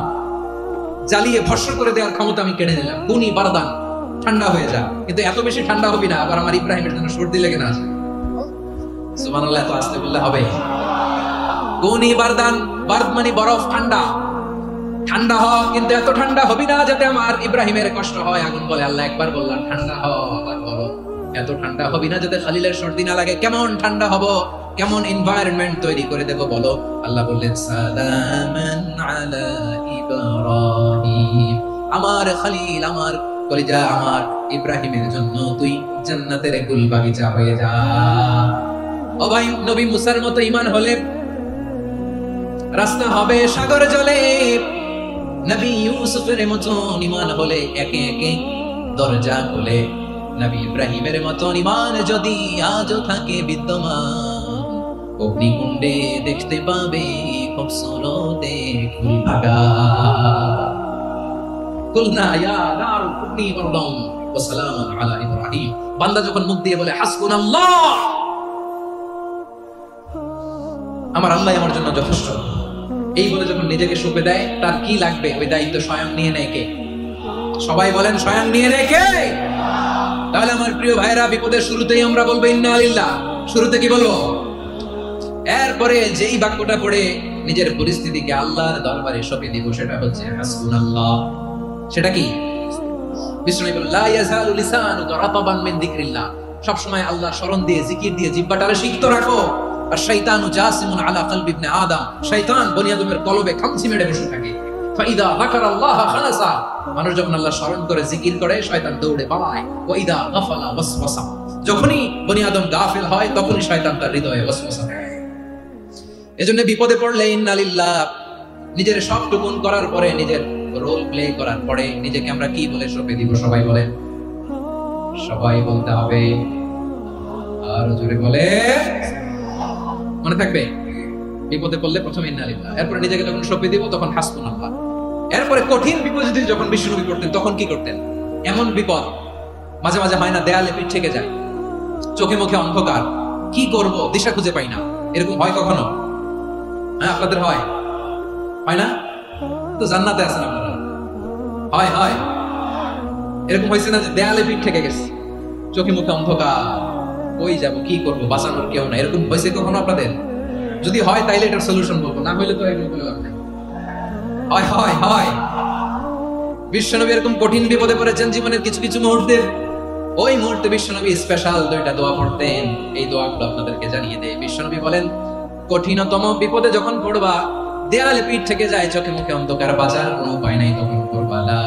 জ্বালিয়ে ভস্ম করে দেওয়ার ক্ষমতা আমি কেড়ে নিলাম। কুনি বারদান, ঠান্ডা হয়ে যা, কিন্তু এত বেশি ঠান্ডা হবি না আবার আমার ইব্রাহিমের জন্য সর্দি লেগে না আসে। সুবহানাল্লাহ, এত আসতে বললে হবে? কুনি বারদান, বারদ মানে বরফ, ঠান্ডা, ঠান্ডা হ, কিন্তু এত ঠান্ডা হবি না যাতে আমার ইব্রাহিমের কষ্ট হয়। আগুন বলে, আল্লাহ একবার বললাম ঠান্ডা হ, আবার বলো এত ঠান্ডা হবি না যাতে খলিলের সর্দি না লাগে। কেমন ঠান্ডা হব, কেমন এনভায়রনমেন্ট তৈরি করে দেব বলো? আল্লাহ বললেন, সালামান আলা ইব্রাহিম, আমার খলিল, আমার কলিজা, আমার ইব্রাহিমের জন্য তুই জান্নাতের গুল বাগিচা হয়ে যা। ও ভাই, নবী মুসার মতো ঈমান হলে রাস্তা হবে সাগর জলে, নবী ইউসুফের মতন ঈমান হলে একে একে দরজা খুলে, নবী ইব্রাহিমের মতন ঈমান যদি আজও থাকে বিদ্যমান, অগ্নিকুণ্ডে দেখতে পাবে খুবসুরতে ফুল ভাগা। কুলনা ইয়া নারু কুনি বারদান ওয়া সালামান আলা ইব্রাহিম। বান্দা যখন মুখ দিয়ে বলে হাসবুনাল্লাহ, আমার আল্লাহ আমার জন্য যথেষ্ট, এই বলে যখন নিজেকে সঁপে দেয়, তার কি লাগবে ওই দায়িত্ব স্বয়ং নিয়ে নেয় কে? সবাই বলেন, স্বয়ং নিয়ে নেয় কে? তাহলে আমার প্রিয় ভাইরা, বিপদের শুরুতেই আমরা বলবো ইন্না লিল্লাহ। শুরুতে কি বলবো? এরপরে যেই বাক্যটা পড়ে নিজের পরিস্থিতিকে আল্লাহর দরবারে সঁপে দিব, সেটা হচ্ছে হাসবুনাল্লাহ। সেটা কি? বিষ্ণু বলেন, লা ইয়াজালু লিসানুকা রাতাবান মিন যিকরিল্লাহ, সব সময় আল্লাহর স্মরণ দিয়ে, জিকির দিয়ে জিহ্বাটারে সিক্ত রাখো। আর শয়তানু জাসিমুন আলা কলবি ইবনে আদম, শয়তান বনি আদমের কলবে খামচি মেরে বসে থাকে। ফাইদা যাকারাল্লাহ খালাসা, মানুষ যখন আল্লাহ স্মরণ করে জিকির করে, শয়তান দৌড়ে পালায়। ওয়া ইদা গাফালা ওয়াসওয়াসা, যখনই বনি আদম গাফিল হয় তখনই শয়তান তার হৃদয়ে ওয়াসওয়াসা দেয়। এজন্য বিপদে পড়লে ইন্না লিল্লাহ নিজের সব টুকুন করার পরে, নিজের রোল প্লে করার পরে নিজেকে আমরা কি বলে সঁপে দিব? সবাই বলেন, সবাই বলতে হবে, আর জোরে বলে, মনে থাকবে। বিপদে পড়লে প্রথমে ইন্না লিল্লাহ, এরপরে নিজেকে যখন সঁপে দিব তখন হাসবুনাল্লাহ। এরপরে কঠিন বিপদে যখন বিশ্বনবী পড়তেন তখন কি করতেন? এমন বিপদ মাঝে মাঝে হয় না, দেয়ালে পিঠ থেকে যায়, চোখে মুখে অন্ধকার, কি করব দিশা খুঁজে পাই না, এরকম হয় কখনো? হ্যাঁ, আপনাদের হয় না? তো জান্নাতে আছেন আপনারা। হয় হয়, এরকম হয়েছে না যে দেয়ালে পিঠ থেকে গেছে, চোখে মুখে অন্ধকার, কই যাব, কি করব, বাঁচানোর কেউ না, এরকম হয়েছে কখনো আপনাদের? যদি হয় তাইলে এটার সলিউশন বলবো, না হইলে তো এরকম বলে লাভ নাই। হয় হয় হয়, বিশ্বনবী এরকম কঠিন বিপদে পড়েছেন জীবনের কিছু কিছু মুহূর্তে। ওই মুহূর্তে বিশ্বনবী স্পেশাল দুইটা দোয়া পড়তেন। এই দোয়াগুলো আপনাদেরকে জানিয়ে দেয়। বিশ্বনবী বলেন, কঠিনতম বিপদে যখন পড়বা, দেয়ালে পিঠ থেকে যায়, চোখে মুখে অন্ধকার, বাঁচার কোনো উপায় নাই, তখন পড়বা লা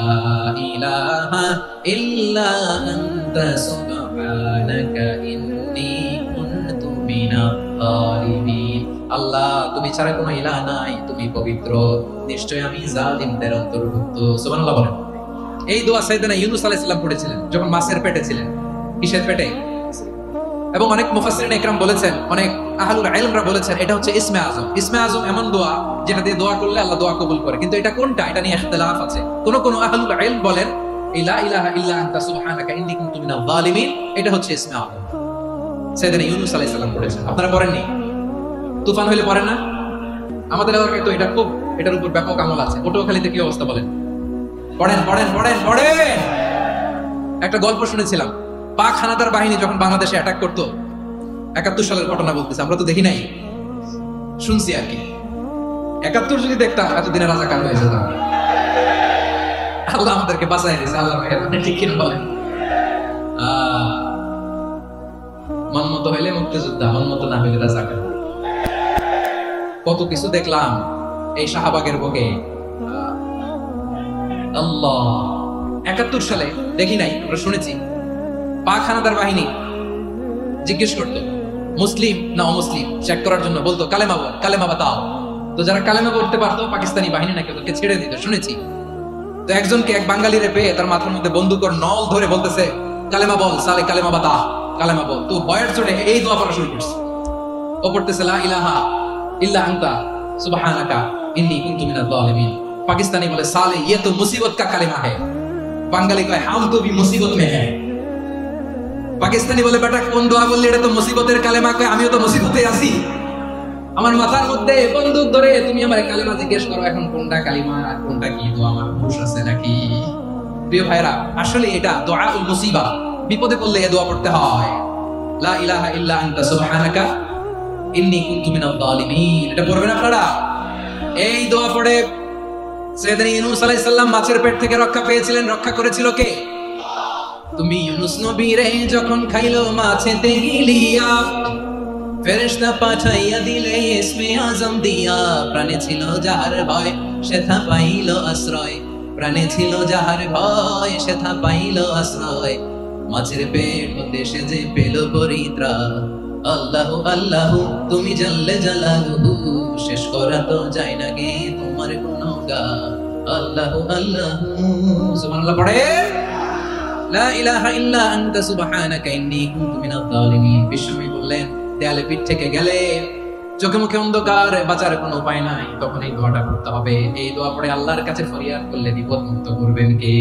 ইলাহা ইল্লা আনতা সুবহানাকা ইন্নী কুনতু মিনাজ জালিমিন। আল্লাহ, তুমি ছাড়া কোনো ইলাহ নাই, তুমি পবিত্র, নিশ্চয় আমি জালিমদের অন্তর্ভুক্ত। সুবহানাল্লাহ বলেন। এই দোয়া সাইয়েদনা ইউনূস আলাইহিস সালাম পড়েছিলেন যখন মাছের পেটে ছিলেন। কিসের পেটে? এবং অনেক মুফাসসিরিন ইকরাম বলেছেন, অনেক আহলুল ইলমরা বলেছেন, এটা হচ্ছে ইসমে আযম। ইসমে আযম এমন দোয়া যেটা দিয়ে দোয়া করলে আল্লাহ দোয়া কবুল করে, কিন্তু এটা কোনটা, এটা নিয়ে ইখতিলাফ আছে। কোন কোন আহলুল ইলম বলেন লা ইলাহা ইল্লা আনতা সুবহানাকা ইন্নী কুনতু মিনাজ জালিমিন, এটা হচ্ছে ইসমে আযম। সাইয়েদনা ইউনূস আলাইহিস সালাম পড়েছেন। আপনারা পড়েননি? তুফান হইলে পড়েন না? আমাদের এলাকায় তো এটা খুব, এটার উপর ব্যাপক আমল আছে। পটুয়াখালীতে কি অবস্থা বলেন? পড়েন পড়েন পড়েন পড়েন। একটা গল্প শুনেছিলাম, পাক হানাদার বাহিনী যখন বাংলাদেশে অ্যাটাক করতো, ৭১ সালের ঘটনা বলতেছে, আমরা তো দেখি নাই, শুনছি আর কি। ৭১ যদি দেখতাম এতদিনে রাজাকার হয়ে যেতাম। আল্লাহ আমাদেরকে বাঁচাই দিয়েছে, আল্লাহ ঠিক কিনা বলেন? মন মতো হইলে মুক্তিযোদ্ধা, মন মতো না হইলে রাজাকার। কত কিছু দেখলাম এই শাহবাগের বুকে। আল্লাহ, ৭১ সালে দেখি নাই, আমরা শুনেছি। পাক হানাদার বাহিনী জিজ্ঞেস করতো মুসলিম না অমুসলিম চেক করার জন্য, বলতো কালেমা বল, কালেমা বাতাও। তো যারা কালেমা পড়তে পারতো পাকিস্তানি বাহিনী নাকি ওদেরকে ছেড়ে দিত, শুনেছি। তো একজনকে, এক বাঙালিরে পেয়ে তার মাথার মধ্যে বন্দুকর নল ধরে বলতেছে, কালেমা বল সালে, কালেমা বাতা, কালেমা বল। তো ভয়ের চোটে এই দোয়া পড়া শুরু করছে। ও পড়তেছে লা ইলাহা ইল্লা আনতা সুবহানাকা ইন্নী কুনতু মিনাজ জালিমিন। পাকিস্তানি বলে সালে ये तो मुसीबत का कलेमा है। বাঙালি কয় हम तो भी मुसीबत में हैं। পাকিস্তানি বলে বেটা কোন দোয়া বললি, এটা তো মুসিবতের কালেমা। কয় আমিও তো মুসিবতে আছি, আমার মাথার মধ্যে বন্দুক ধরে তুমি আমার কালেমা জিজ্ঞেস করো, এখন কোনটা কালিমা আর কোনটা কি দোয়া, আমার হুঁশ আছে নাকি? প্রিয় ভাইরা, আসলে এটা দুআউল মুসিবা, বিপদে পড়লে এই দোয়া পড়তে হয়, লা ইলাহা ইল্লা আনতা সুবহানাকা ইন্নী কুনতু মিনাজ জালিমিন। এটা পড়বেন আপনারা। এই দোয়া পড়ে সাইয়েদনা ইউনূস আলাইহিস সালাম মাছের পেট থেকে রক্ষা পেয়েছিলেন। রক্ষা করেছিল কে? তুমি ইউনূস নবীরে যখন খাইলো মাছেতে গিলিয়া, ফেরেশতা পাঠাইয়া দিলে ইসমে আযম দিয়া। প্রাণে ছিল যাহার ভয় সেথা পাইল আশ্রয়, প্রাণে ছিল যাহার ভয় সেথা পাইল আশ্রয়। মাছের পেট হতে সে যে পেল পরিত্রাণ। আল্লাহু আল্লাহু তুমি জাল্লে জালালুহু, শেষ করা তো যায় না গে তোমার গুণগান। আল্লাহু আল্লাহু, সুবহানাল্লাহ পড়ে, লা ইলাহা ইল্লা আনতা সুবহানাকা ইন্নী কুনতু মিনাজ জালিমিন। বিশ্বনবী বললেন, দেয়ালে পিঠ থেকে গেলে, চোখে মুখে অন্ধকার, বাঁচার কোনো উপায় নাই, তখন এই দোয়াটা পড়তে হবে। এই দোয়া পড়ে আল্লাহর কাছে ফরিয়াদ করলে বিপদ মুক্ত করবেন কে?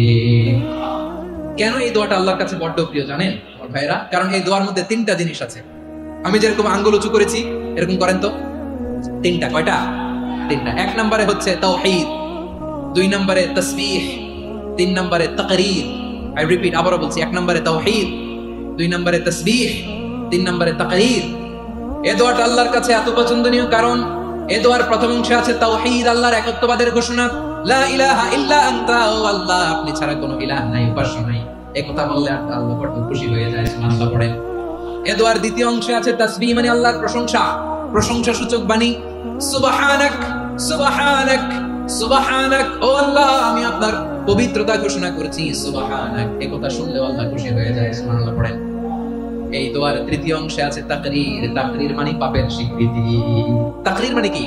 কেন এই দোয়াটা আল্লাহর কাছে বড্ড প্রিয় জানেন আমার ভাইরা? কারণ এই দোয়ার মধ্যে 3টা জিনিস আছে। আমি যেরকম আঙ্গুল উঁচু করেছি এরকম করেন তো। 3টা, কয়টা? 3টা। 1 নম্বরে হচ্ছে তাওহীদ, 2 নম্বরে তাসবিহ, 3 নম্বরে তাকরীর। আই রিপিট, আবারো বলছি, 1 নম্বরে তাওহীদ, 2 নম্বরে তাসবিহ, 3 নম্বরে তাকরীর। এই দোয়াটা আল্লাহর কাছে এত পছন্দনীয় কারণ এই দোয়ার প্রথম অংশে আছে তাওহীদ, আল্লাহর একত্ববাদের ঘোষণা। লা ইলাহা ইল্লা আনতা, ও আল্লাহ আপনি ছাড়া কোনো ইলাহ নাই, উপাস্য নাই। এই কথা বললে আল্লাহ বড় খুশি হয়ে যায়, সুবহানাল্লাহ পড়েন। এই দোয়ার দ্বিতীয় অংশে আছে তাসবিহ, মানে আল্লাহর প্রশংসা, প্রশংসা সূচক বাণী। সুবহানাক সুবহানাক সুবহানাক, ও আল্লাহ আমি আপনার পবিত্রতা ঘোষণা করছি, সুবহানাক। এই কথা শুনলে আল্লাহ খুশি হয়ে যায়, সুবহানাল্লাহ পড়েন। এই দোয়ার তৃতীয় অংশে আছে তাকরীর। তাকরীর মানে পাপের স্বীকৃতি। তাকরীর মানে কি?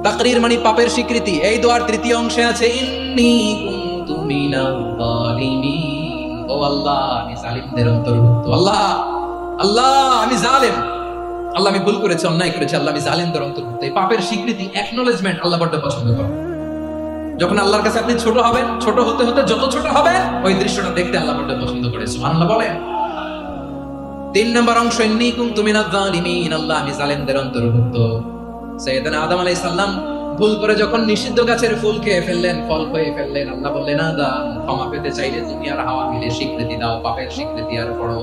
তাকরীর মানে পাপের স্বীকৃতি। এই দোয়ার তৃতীয় অংশে আছে ইন্নী কুনতু মিনাল যালিমিন। ও আল্লাহ, আমি জালিমদের অন্তর্ভুক্ত। আল্লাহ, আল্লাহ আমি জালেম, আল্লাহ আমি ভুল করেছি, অন্যায় করেছি, আল্লাহ আমি জালিমদের অন্তর্ভুক্ত। এই পাপের স্বীকৃতি, অ্যাকনলেজমেন্ট আল্লাহ বড় পছন্দ করেন। যখন আল্লাহর কাছে আপনি ছোট হবেন, ছোট হতে হতে যত ছোট হবেন, ওই দৃশ্যটা দেখতে আল্লাহ বড় পছন্দ করে। সুবহানাল্লাহ বলেন। 3 নম্বর অংশ ইন্নী কুনতু মিনাল যালিমিন, আল্লাহ আমি জালিমদের অন্তর্ভুক্ত। সাইয়েদনা আদম আলাইহিস সালাম ভুল করে যখন নিষিদ্ধ গাছের ফুল খেয়ে ফেললেন, ফল খেয়ে ফেললেন, আল্লাহ বললেন আদম ক্ষমা পেতে চাইলে তুমি আর হাওয়া মিলে স্বীকৃতি দাও, পাপের স্বীকৃতি আর পড়ো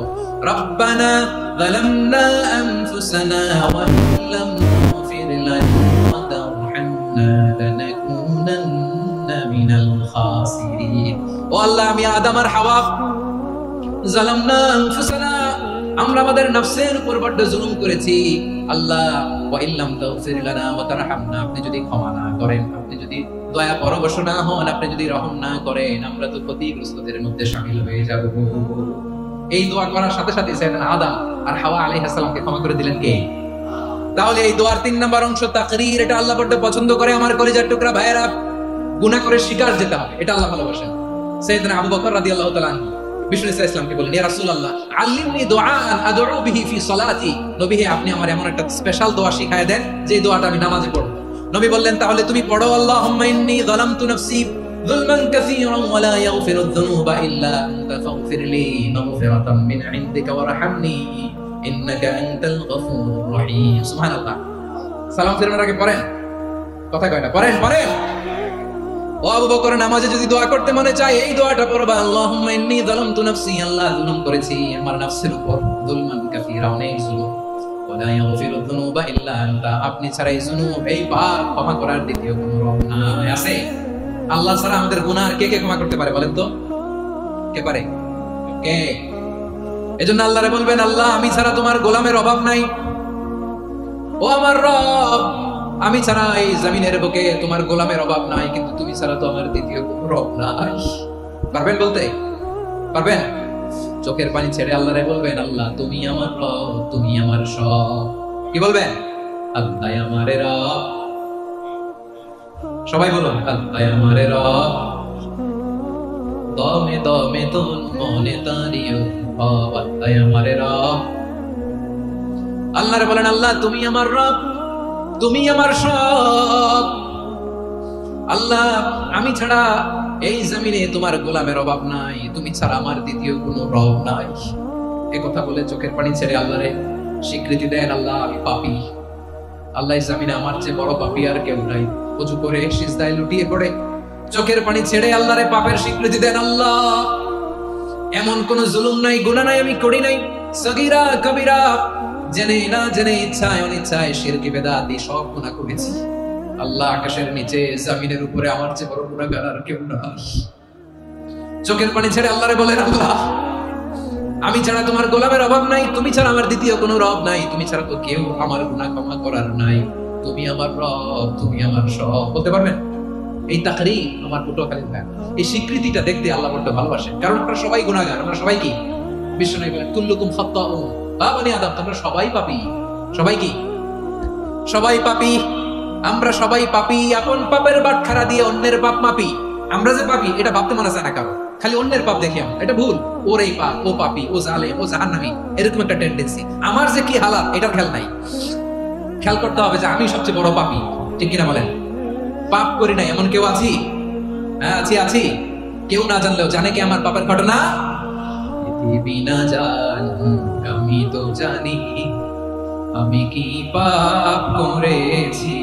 রব্বানা যালামনা আনফুসানা ওয়া ইল্লাম তাগফির লানা ওয়া তারহামনা লানাকুনান্না মিনাল খাসিরিন। ও আল্লাহ, আমি আদম আর হাওয়া যালামনা আনফুসানা, আমরা আমাদের নফসের উপর বড় জুলুম করেছি। আল্লাহ ওয়া ইল্লাম তাগফির লানা ওয়া তারহামনা, আপনি যদি ক্ষমা না করেন, আপনি যদি দয়া পরবশ না হন, আপনি যদি রহম না করেন, আমরা তো ক্ষতিগ্রস্তদের মধ্যে শামিল হয়ে যাব। এই দোয়া করার সাথে সাথে সাইয়েদনা আদম আর হাওয়া আলাইহিস সালামকে ক্ষমা করে দিলেন কে? তাহলে এই দোয়ার 3 নম্বর অংশ তাকরীর, এটা আল্লাহ বড় পছন্দ করে। আমার কলিজার টুকরা ভাইয়েরা, গুনাহ করে শিকার যেতে হবে, এটা আল্লাহ ভালোবাসেন। সাইয়েদনা আবু বকর রাদিয়াল্লাহু তাআলা বিষ্ণু ইসলামকে বলেন, ইয়া রাসূলুল্লাহ আল্লিমনি দুআআন আদউ বিহি ফি সালাতি। নবী হে, আপনি আমার এমন একটা স্পেশাল দোয়া শিখায় দেন যে দোয়াটা আমি নামাজে পড়ব। নবী বললেন, তাহলে তুমি পড়ো আল্লাহুম্মা ইন্নী যালামতু নাফসি যুলমান কাসীরান ওয়া লা ইয়াগফিরুয যুনুবা ইল্লা আনতা ফাগফিরলি মাগফিরাতাম মিন ইনদিকা ওয়ারহামনি ইন্নাকা আনতাল গফুরুর রহিম। সুবহানাল্লাহ। সালাম ফিরানোর আগে পড়েন, কথা কয় না, পড়েন পড়েন। ও আবু বকর, নামাজে যদি দোয়া করতে মনে চায় এই দোয়াটা পড়বা, আল্লাহুম্মা ইন্নী যালামতু নাফসি, আল্লাহ জুলুম করেছি আমার নফসের উপর, যুলমান কাসীরা, অনেক জুলুম, ওয়া লা ইয়াগফিরু যুনুবা ইল্লা আনতা, আপনি ছাড়া এই জুনুব, এই পাপ ক্ষমা করার দ্বিতীয় কোনো রব নাই। আছে? আল্লাহ ছাড়া আমাদের গুনাহ কে কে ক্ষমা করতে পারে বলেন তো? কে পারে? কে? এজন্য আল্লাহরে বলবেন, আল্লাহ আমি ছাড়া তোমার গোলামের অভাব নাই, ও আমার রব, আমি ছাড়া এই জমিনের বুকে তোমার গোলামের অভাব নাই, কিন্তু তুমি ছাড়া তো আমার দ্বিতীয় কোনো রব নাই। পারবেন বলতে? পারবেন? চোখের পানি ছেড়ে আল্লাহরে বলবেন, আল্লাহ তুমি আমার রব, তুমি আমার সব। কি বলবেন? আল্লাহ আমারে রব। সবাই বলুন, আল্লাহ আমারে রব, দমে দমে তোর মনে তারিও রব, আল্লাহ আমারে রব। আল্লাহরে বলেন, আল্লাহ তুমি আমার রব, তুমি আমার সব। আল্লাহ আমি ছাড়া এই জমিনে তোমার গোলামের অভাব নাই, তুমি ছাড়া আমার দ্বিতীয় কোনো রব নাই। এই কথা বলে চোখের পানি ছেড়ে আল্লাহরে স্বীকৃতি দেন, আল্লাহ আমি পাপী, আল্লাহ এই জমিনে আমার চেয়ে বড় পাপী আর কেউ নাই। ওযু করে সিজদায় লুটিয়ে পড়ে চোখের পানি ছেড়ে আল্লাহরে পাপের স্বীকৃতি দেন, আল্লাহ এমন কোন জুলুম নাই, গুনাহ নাই আমি করি নাই, সগীরা কবিরা, জেনে না জেনে, ইচ্ছায় অনিচ্ছায়, শিরক বিদআত সব গুনাহ করেছি। আল্লাহ আকাশের নিচে জমিনের উপরে আমার চেয়ে বড় গুনাহগার আর কেউ নাই। চোখের পানি ছেড়ে আল্লাহরে বলেন, আল্লাহ আমি ছাড়া তোমার গোলামের অভাব নাই, তুমি ছাড়া আমার দ্বিতীয় কোনো রব নাই, তুমি ছাড়া তো কেউ আমার গুনাহ ক্ষমা করার নাই, তুমি আমার রব, তুমি আমার সব। বলতে পারবেন? এই তাকরীর আমার পটুয়াখালীর ভাই, এই স্বীকৃতিটা দেখতে আল্লাহ বড় ভালোবাসেন, কারণ আমরা সবাই গুনাহগার, আমরা সবাই কি? বিশ্বনবী বলেন, কুল্লুকুম খাত্তাউন, বানি আদম তোমরা সবাই পাপী। সবাই কি? সবাই পাপী, আমরা সবাই পাপী। আপন পাপের বাটখারা দিয়ে অন্যের পাপ মাপি। আমরা যে পাপী এটা ভাবতে মনে চায় না কারো, খালি অন্যের পাপ দেখি আমরা, এটা ভুল। ওর এই পাপ, ও পাপী, ও জালেম, ও জাহান্নামী, এরকম একটা টেন্ডেন্সি। আমার যে কি হালাত এটার খেয়াল নাই। খেয়াল করতে হবে যে আমি সবচেয়ে বড় পাপী, ঠিক কিনা বলেন? পাপ করি না এমন কেউ আছি? হ্যাঁ আছি, আছি। কেউ না জানলেও জানে কি আমার পাপের ঘটনা? পৃথিবী না জানুক আমি তো জানি আমি কি পাপ করেছি।